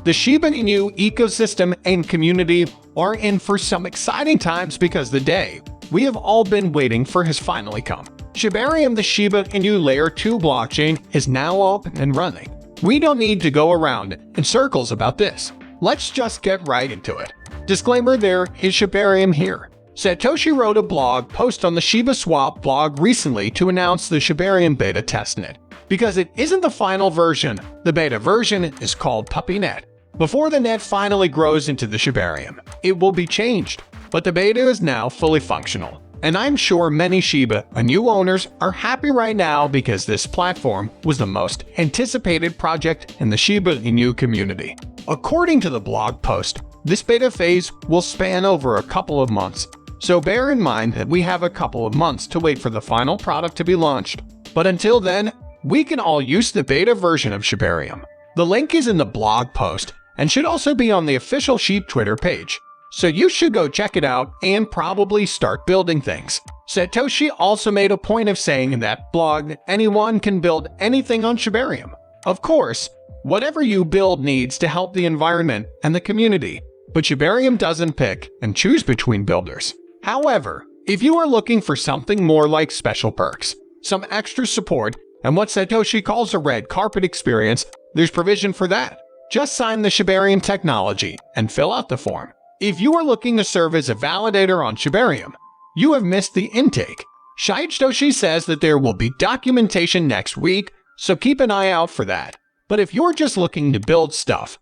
The Shiba Inu ecosystem and community are in for some exciting times because the day we have all been waiting for has finally come. Shibarium, the Shiba Inu Layer 2 blockchain, is now open and running. We don't need to go around in circles about this. Let's just get right into it. Disclaimer, there is Shibarium here. Satoshi wrote a blog post on the Shiba Swap blog recently to announce the Shibarium beta testnet. Because it isn't the final version, the beta version is called PuppyNet. Before the net finally grows into the Shibarium, it will be changed, but the beta is now fully functional. And I'm sure many Shiba Inu owners are happy right now because this platform was the most anticipated project in the Shiba Inu community. According to the blog post, this beta phase will span over a couple of months, so bear in mind that we have a couple of months to wait for the final product to be launched. But until then, we can all use the beta version of Shibarium. The link is in the blog post and should also be on the official Shib Twitter page, so you should go check it out and probably start building things. Satoshi also made a point of saying in that blog that anyone can build anything on Shibarium. Of course, whatever you build needs to help the environment and the community, but Shibarium doesn't pick and choose between builders. However, if you are looking for something more like special perks, some extra support, and what Satoshi calls a red carpet experience, there's provision for that. Just sign the Shibarium technology and fill out the form. If you are looking to serve as a validator on Shibarium, you have missed the intake. Satoshi says that there will be documentation next week, so keep an eye out for that. But if you're just looking to build stuff,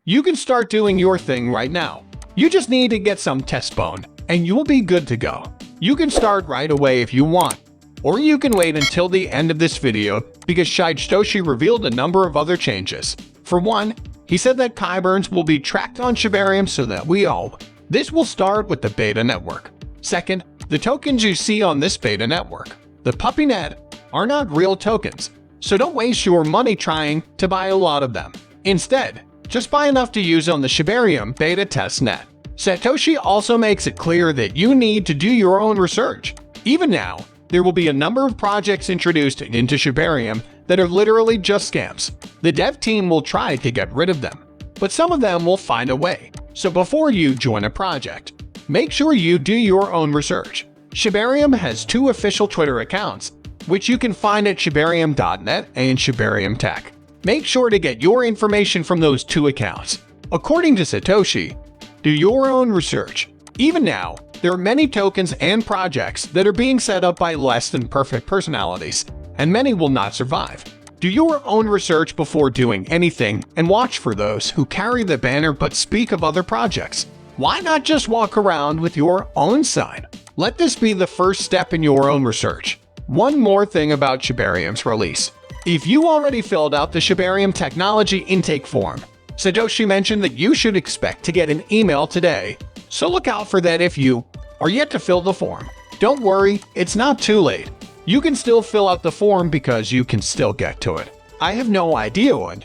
you can start doing your thing right now. You just need to get some test bone, and you will be good to go. You can start right away if you want, or you can wait until the end of this video because Satoshi revealed a number of other changes. For one, he said that Kyburns will be tracked on Shibarium so that we all. This will start with the beta network. Second, the tokens you see on this beta network, the PuppyNet, are not real tokens, so don't waste your money trying to buy a lot of them. Instead, just buy enough to use on the Shibarium beta testnet. Satoshi also makes it clear that you need to do your own research. Even now, there will be a number of projects introduced into Shibarium that are literally just scams. The dev team will try to get rid of them, but some of them will find a way. So before you join a project, make sure you do your own research. Shibarium has two official Twitter accounts, which you can find at shibarium.net and Shibarium Tech. Make sure to get your information from those two accounts. According to Satoshi, do your own research. Even now, there are many tokens and projects that are being set up by less than perfect personalities, and many will not survive. Do your own research before doing anything and watch for those who carry the banner but speak of other projects. Why not just walk around with your own sign? Let this be the first step in your own research. One more thing about Shibarium's release. If you already filled out the Shibarium technology intake form, Satoshi mentioned that you should expect to get an email today, so look out for that if you are yet to fill the form. Don't worry, it's not too late. You can still fill out the form because you can still get to it. I have no idea when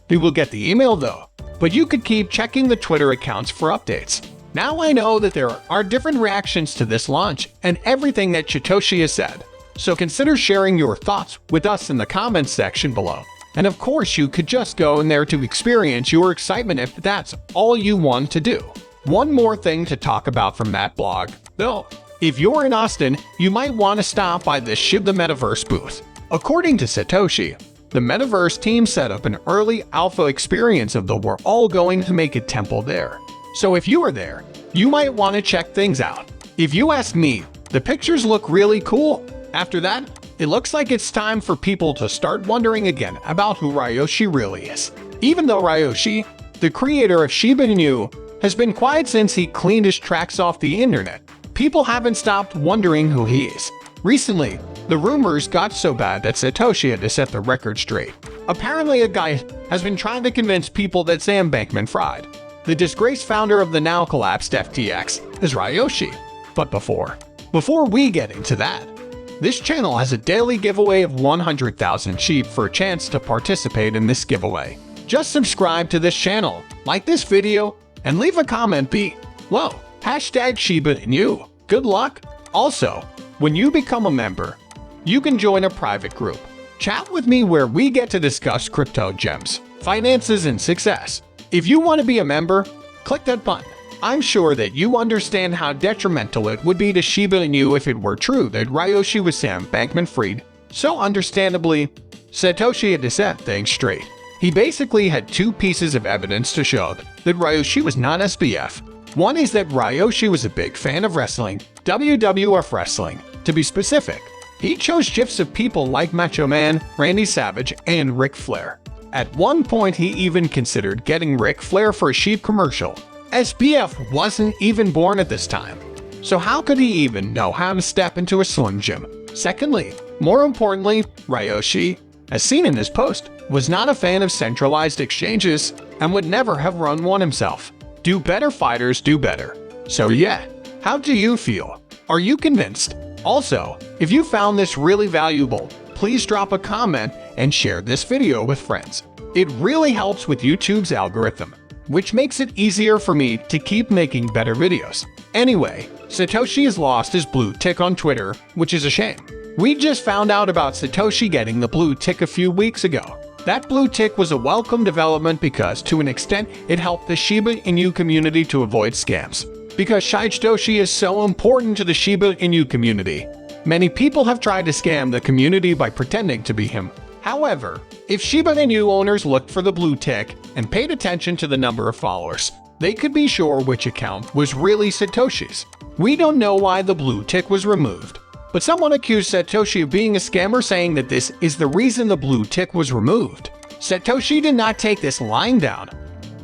you will get the email though, but you could keep checking the Twitter accounts for updates. Now I know that there are different reactions to this launch and everything that Satoshi has said, so consider sharing your thoughts with us in the comments section below. And of course, you could just go in there to experience your excitement if that's all you want to do. One more thing to talk about from that blog, though. If you're in Austin, you might want to stop by the Shib the Metaverse booth. According to Satoshi, the Metaverse team set up an early alpha experience of the we're all going to make a temple there. So if you are there, you might want to check things out. If you ask me, the pictures look really cool. After that, it looks like it's time for people to start wondering again about who Ryoshi really is. Even though Ryoshi, the creator of Shiba Inu, has been quiet since he cleaned his tracks off the internet, people haven't stopped wondering who he is. Recently, the rumors got so bad that Satoshi had to set the record straight. Apparently, a guy has been trying to convince people that Sam Bankman-Fried, the disgraced founder of the now collapsed FTX, is Ryoshi. But before we get into that, this channel has a daily giveaway of 100,000 Shib for a chance to participate in this giveaway. Just subscribe to this channel, like this video, and leave a comment below. #Shiba Inu. Good luck! Also, when you become a member, you can join a private group. Chat with me where we get to discuss crypto gems, finances, and success. If you want to be a member, click that button. I'm sure that you understand how detrimental it would be to Shiba Inu if it were true that Ryoshi was Sam Bankman-Fried. So understandably, Satoshi had to set things straight. He basically had two pieces of evidence to show that Ryoshi was not SBF. One is that Ryoshi was a big fan of wrestling, WWF wrestling, to be specific. He chose gifs of people like Macho Man, Randy Savage, and Ric Flair. At one point, he even considered getting Ric Flair for a Shib commercial. SBF wasn't even born at this time, so how could he even know how to step into a Slim Jim? Secondly, more importantly, Ryoshi, as seen in his post, was not a fan of centralized exchanges and would never have run one himself. Do better fighters do better. So yeah, how do you feel? Are you convinced? Also, if you found this really valuable, please drop a comment and share this video with friends. It really helps with YouTube's algorithm, which makes it easier for me to keep making better videos. Anyway, Satoshi has lost his blue tick on Twitter, which is a shame. We just found out about Satoshi getting the blue tick a few weeks ago. That blue tick was a welcome development because, to an extent, it helped the Shiba Inu community to avoid scams. Because Satoshi is so important to the Shiba Inu community, many people have tried to scam the community by pretending to be him. However, if Shiba Inu owners looked for the blue tick and paid attention to the number of followers, they could be sure which account was really Satoshi's. We don't know why the blue tick was removed, but someone accused Satoshi of being a scammer, saying that this is the reason the blue tick was removed. Satoshi did not take this lying down,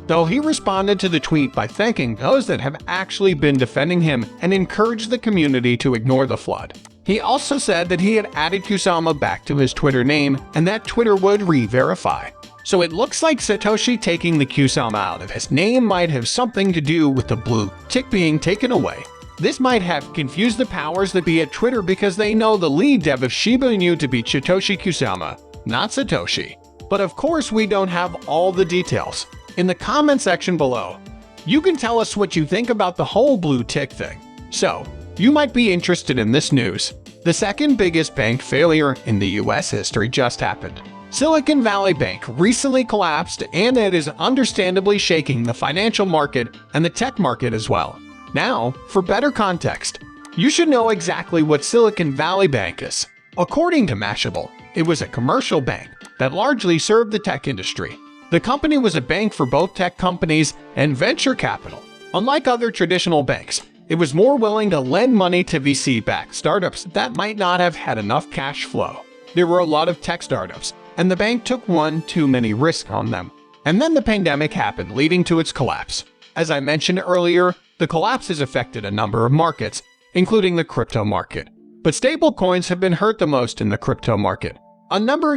though he responded to the tweet by thanking those that have actually been defending him and encouraged the community to ignore the flood. He also said that he had added Kusama back to his Twitter name and that Twitter would re-verify. So it looks like Satoshi taking the Kusama out of his name might have something to do with the blue tick being taken away. This might have confused the powers that be at Twitter because they know the lead dev of Shiba Inu to be Satoshi Kusama, not Satoshi. But of course we don't have all the details. In the comment section below, you can tell us what you think about the whole blue tick thing. So, you might be interested in this news. The second biggest bank failure in the US history just happened. Silicon Valley Bank recently collapsed, and it is understandably shaking the financial market and the tech market as well. Now, for better context, you should know exactly what Silicon Valley Bank is. According to Mashable, it was a commercial bank that largely served the tech industry. The company was a bank for both tech companies and venture capital. Unlike other traditional banks, it was more willing to lend money to VC-backed startups that might not have had enough cash flow. There were a lot of tech startups, and the bank took one too many risks on them. And then the pandemic happened, leading to its collapse. As I mentioned earlier, the collapse has affected a number of markets, including the crypto market. But stablecoins have been hurt the most in the crypto market. A number of